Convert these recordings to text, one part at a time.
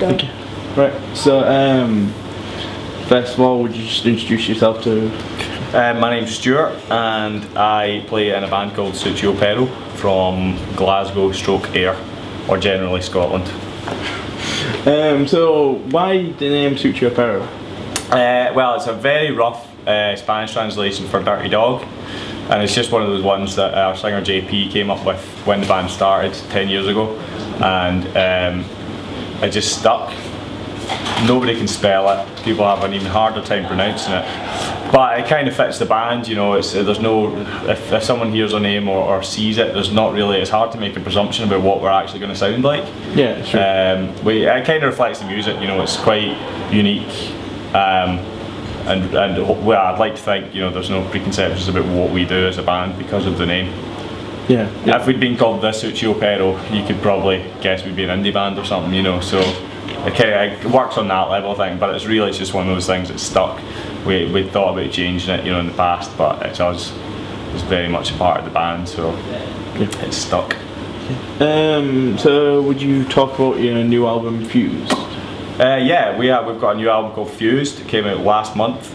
Okay. Right. So, first of all, would you just introduce yourself to? My name's Stuart, and I play in a band called Sucioperro from Glasgow / Ayr, or generally Scotland. So why the name Sucioperro? Well, it's a very rough Spanish translation for dirty dog, and it's just one of those ones that our singer JP came up with when the band started 10 years ago, and it just stuck. Nobody can spell it. People have an even harder time pronouncing it, but it kind of fits the band. You know, there's no, if someone hears our name or sees it, there's not really. It's hard to make a presumption about what we're actually going to sound like. Yeah, sure. It kind of reflects the music. You know, it's quite unique. And well, I'd like to think, you know, there's no preconceptions about what we do as a band because of the name. Yeah. If we'd been called the Sucioperro, you could probably guess we'd be an indie band or something, you know. So it works on that level, I think. But it's just one of those things that stuck. We thought about changing it, you know, in the past, but it's very much a part of the band, so it's stuck. So would you talk about your new album, Fused? Yeah, we've got a new album called Fused. It came out last month.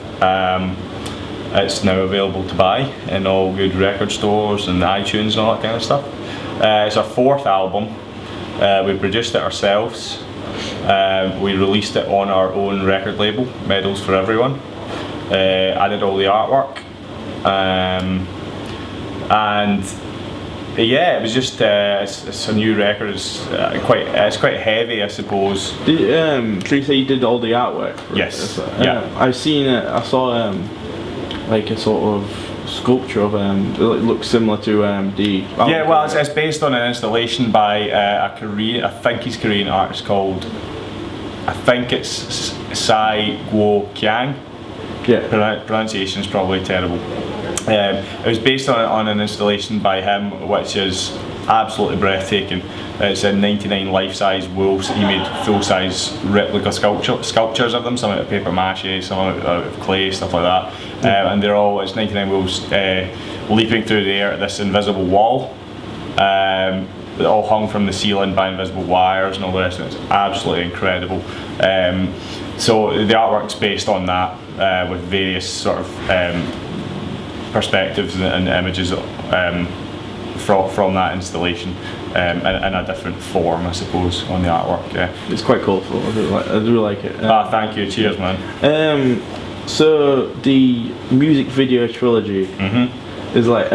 It's now available to buy in all good record stores and iTunes and all that kind of stuff. It's our 4th album. We produced it ourselves. We released it on our own record label, Medals for Everyone. I did all the artwork, and yeah, it was just it's a new record. It's quite heavy, I suppose. So you say you did all the artwork? Right? Yes. Yeah. I've seen it. I saw like a sort of sculpture of it looks similar to the album. Yeah, well, it's based on an installation by a Korean, I think he's Korean artist called, I think it's Sai Guo Kyang. Yeah. Pronunciation is probably terrible. It was based on an installation by him, which is absolutely breathtaking. It's in 99 life-size wolves. He made full-size replica sculptures of them, some out of paper mache, some out of clay, stuff like that. And it's 99 wolves leaping through the air at this invisible wall, all hung from the ceiling by invisible wires and all the rest of it. It's absolutely incredible. So the artwork's based on that, with various sort of perspectives and images from that installation, in a different form, I suppose, on the artwork. Yeah, it's quite colourful. I do like it. Thank you. Cheers, man. So the music video trilogy is like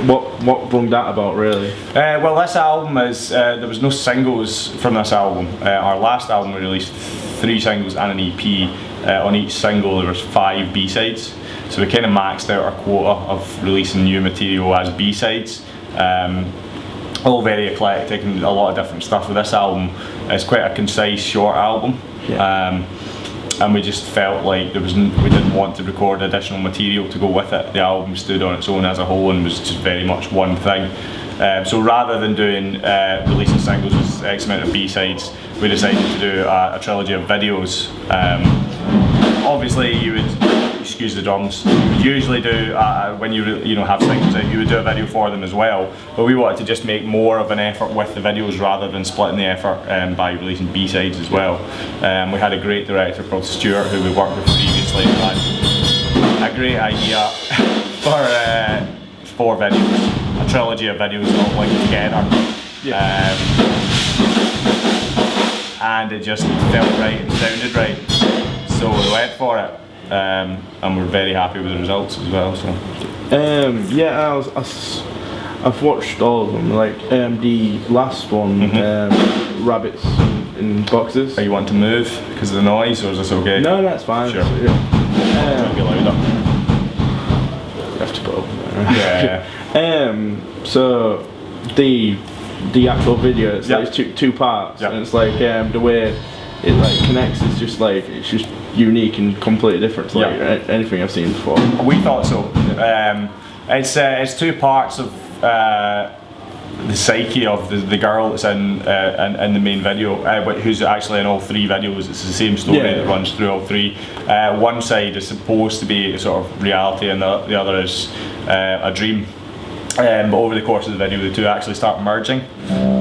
what brung that about, really? Well, this album is there was no singles from this album. Our last album we released 3 singles and an EP. On each single there was 5 B-sides. So we kind of maxed out our quota of releasing new material as B-sides. All very eclectic and a lot of different stuff. With this album, it's quite a concise, short album. Yeah. And we just felt like we didn't want to record additional material to go with it. The album stood on its own as a whole and was just very much one thing. So rather than doing releasing singles with X amount of B-sides, we decided to do a trilogy of videos. Obviously, you would, excuse the drums, you would usually do, when you have singles out, you would do a video for them as well, but we wanted to just make more of an effort with the videos rather than splitting the effort by releasing B-sides as well. We had a great director called Stuart, who we worked with previously, who had a great idea for 4 videos, a trilogy of videos all linked together. Yeah. And it just felt right and sounded right, so we went for it. And we're very happy with the results as well. So. Yeah, I've watched all of them. Like the last one, rabbits in boxes. Are you want to move because of the noise, or is this okay? No, that's fine. Sure. Maybe louder. You have to put up there. Yeah. So the actual video, it's like two parts, and it's like the way it like connects is just like it's just unique and completely different to like anything I've seen before. We thought so. It's 2 parts of the psyche of the girl that's in the main video, who's actually in all 3 videos. It's the same story that runs through all 3. One side is supposed to be sort of reality, and the other is a dream. But over the course of the video, the 2 actually start merging.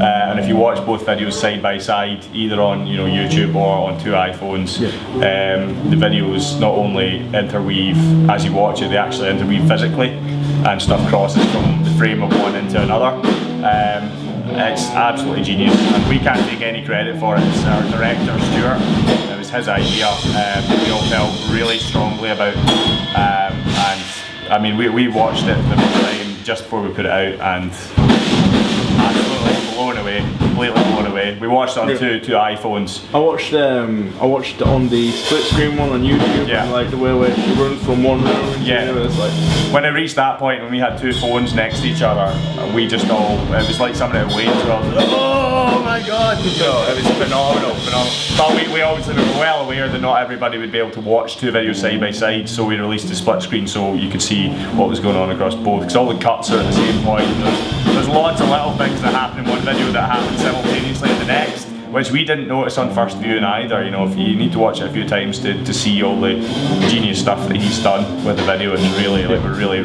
and if you watch both videos side by side, either on YouTube or on 2 iPhones, the videos not only interweave as you watch it, they actually interweave physically, and stuff crosses from the frame of one into another. It's absolutely genius, and we can't take any credit for it. It's our director, Stuart. It was his idea. We all felt really strongly about, and I mean, we watched it the first time just before we put it out, and absolutely blown away, completely blown away. We watched it on two iPhones. I watched it on the split screen one on YouTube, and like the way where she runs from one room into the other. It's like, when it reached that point when we had 2 phones next to each other, we just all, it was like somebody at Wayne's World. Oh my god! It was phenomenal. But we obviously were well aware that not everybody would be able to watch 2 videos side by side, so we released a split screen so you could see what was going on across both, because all the cuts are at the same point. There's lots of little things that happen in one video that happen simultaneously in the next, which we didn't notice on first viewing either. If you need to watch it a few times to see all the genius stuff that he's done with the video, it's really, like, we're really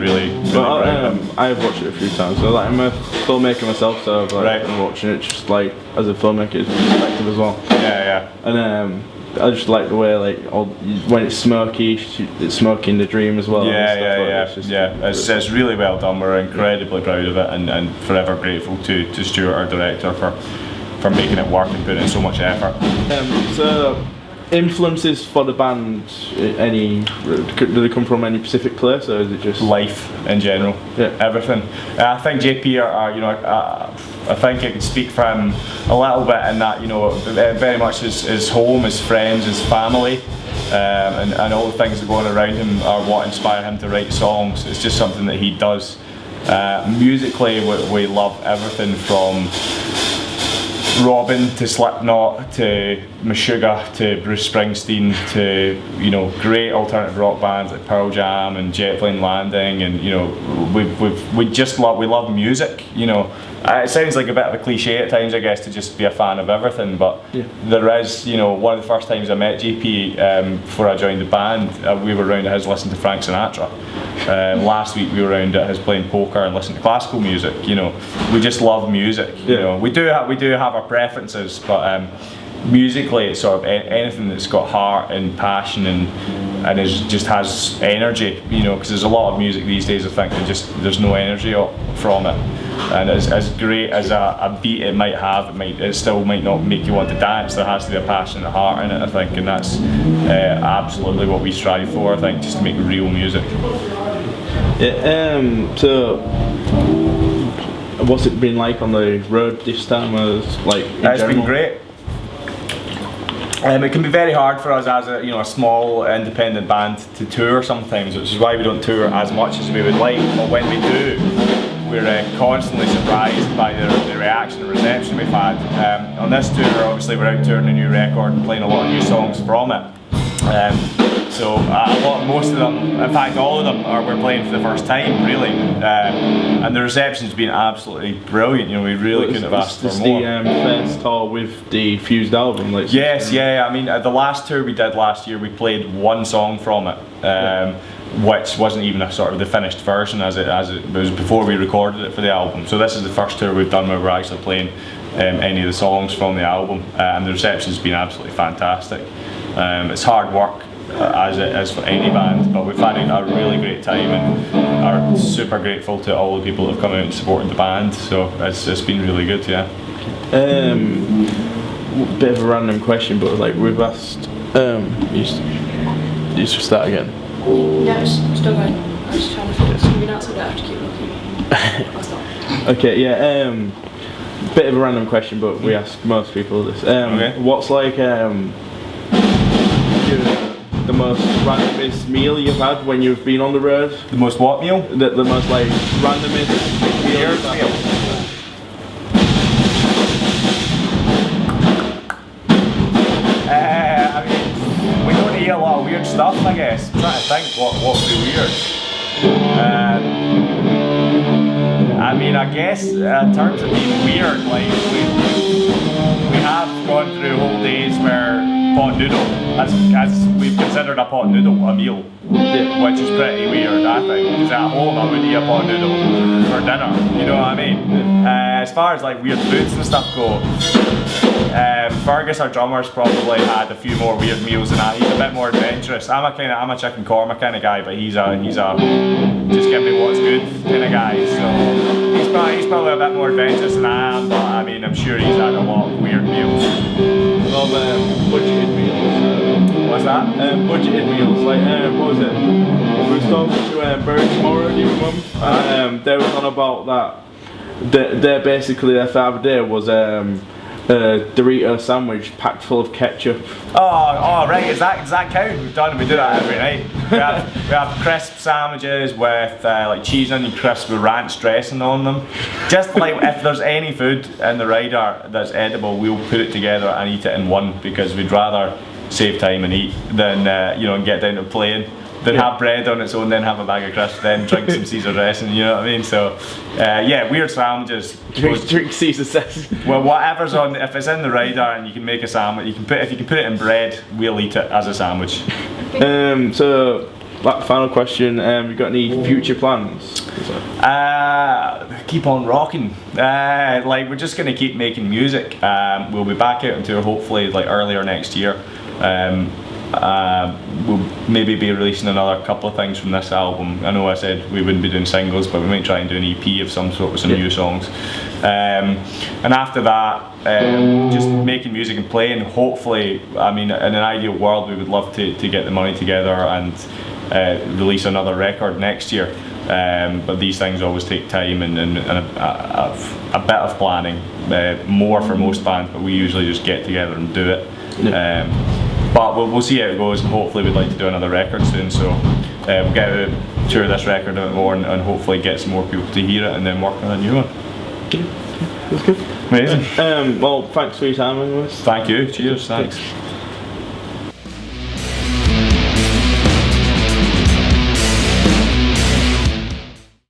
proud of him. I've watched it a few times. So like, I'm a filmmaker myself, so I've been watching it just like as a filmmaker's perspective as well. Yeah. And I just like the way when it's smirky, it's smirky in the dream as well. It's really well done. We're incredibly proud of it, and forever grateful to Stuart, our director, for making it work and putting in so much effort. So, influences for the band, do they come from any specific place, or is it just life in general? Everything. I think JP I think I could speak for him a little bit in that, very much his home, his friends, his family, and all the things that go on around him are what inspire him to write songs. It's just something that he does. Musically, we love everything from Robin to Slipknot to Meshuggah to Bruce Springsteen to great alternative rock bands like Pearl Jam and Jet Plane Landing, and we love music. It sounds like a bit of a cliche at times, I guess, to just be a fan of everything, but there is, one of the first times I met JP before I joined the band, we were around at his listening to Frank Sinatra. Last week we were around at his playing poker and listening to classical music. We just love music. We do have our preferences, but musically it's sort of anything that's got heart and passion and just has energy. Because there's a lot of music these days, I think, that there's no energy from it. And as great as a beat it might have, it still might not make you want to dance. There has to be a passionate heart in it, I think, and that's absolutely what we strive for, I think, just to make real music. So what's it been like on the road this time? It's been great. It can be very hard for us as a small independent band to tour sometimes, which is why we don't tour as much as we would like. But when we do, we're constantly surprised by the reaction and reception we've had. On this tour, obviously, we're out touring a new record and playing a lot of new songs from it. So most of them, in fact all of them, we're playing for the first time, really. And the reception's been absolutely brilliant. We really couldn't have asked for more. This the first tour with the Fused album? Yes, I mean, the last tour we did last year, we played one song from it. Which wasn't even a sort of the finished version, as it was before we recorded it for the album. So this is the first tour we've done where we're actually playing any of the songs from the album, and the reception's been absolutely fantastic. It's hard work, as it is for any band, but we've had a really great time and are super grateful to all the people that have come out and supported the band. So it's been really good, Bit of a random question, but we've asked. You should start again. Yeah, it's still going. I was trying to figure something out so I don't have to keep looking. I'll stop. Okay, bit of a random question, but we ask most people this. What's the most randomest meal you've had when you've been on the road? The most what meal? The most randomest meal. We don't eat a lot of weird stuff, I guess. I'm trying to think what would be weird. I mean, I guess in terms of being weird, we have gone through whole days where pot noodle, as we've considered a pot noodle a meal, which is pretty weird, I think. Because at home I would eat a pot noodle for dinner, you know what I mean? As far as like weird foods and stuff go, Fergus, our drummer's probably had a few more weird meals than that. He's a bit more adventurous. I'm a chicken korma kind of guy, but he's a just give me what's good kind of guy. So he's probably a bit more adventurous than I am, but I mean I'm sure he's had a lot of weird meals. Well, budgeted meals. What's that? Budgeted meals. Like what was it? We was talking to Bird tomorrow, do you remember? They was on about that. They're basically their favourite day was a Dorito sandwich packed full of ketchup. Oh right, is that count? We do that every night. We have crisp sandwiches with like cheese onion crisps with ranch dressing on them. Just like if there's any food in the rider that's edible, we'll put it together and eat it in one, because we'd rather save time and eat than and get down to playing. Then have bread on its own, then have a bag of crisps, then drink some Caesar dressing, you know what I mean? So, weird sandwiches. Drink Caesar dressing. Well, whatever's on, if it's in the rider and you can make a sandwich, if you can put it in bread, we'll eat it as a sandwich. So, final question, you got any future plans? Keep on rocking. Like we're just gonna keep making music. We'll be back out on tour hopefully like earlier next year. We'll maybe be releasing another couple of things from this album. I know I said we wouldn't be doing singles, but we might try and do an EP of some sort with some new songs. And after that, just making music and playing. Hopefully, I mean, in an ideal world, we would love to get the money together and release another record next year. But these things always take time and a bit of planning, more for most bands, but we usually just get together and do it. But we'll see how it goes, and hopefully we'd like to do another record soon, so we'll get out, tour this record a bit more and hopefully get some more people to hear it and then work on a new one. That's good. Amazing. Well, thanks for your time anyways. Thank you, cheers, thanks.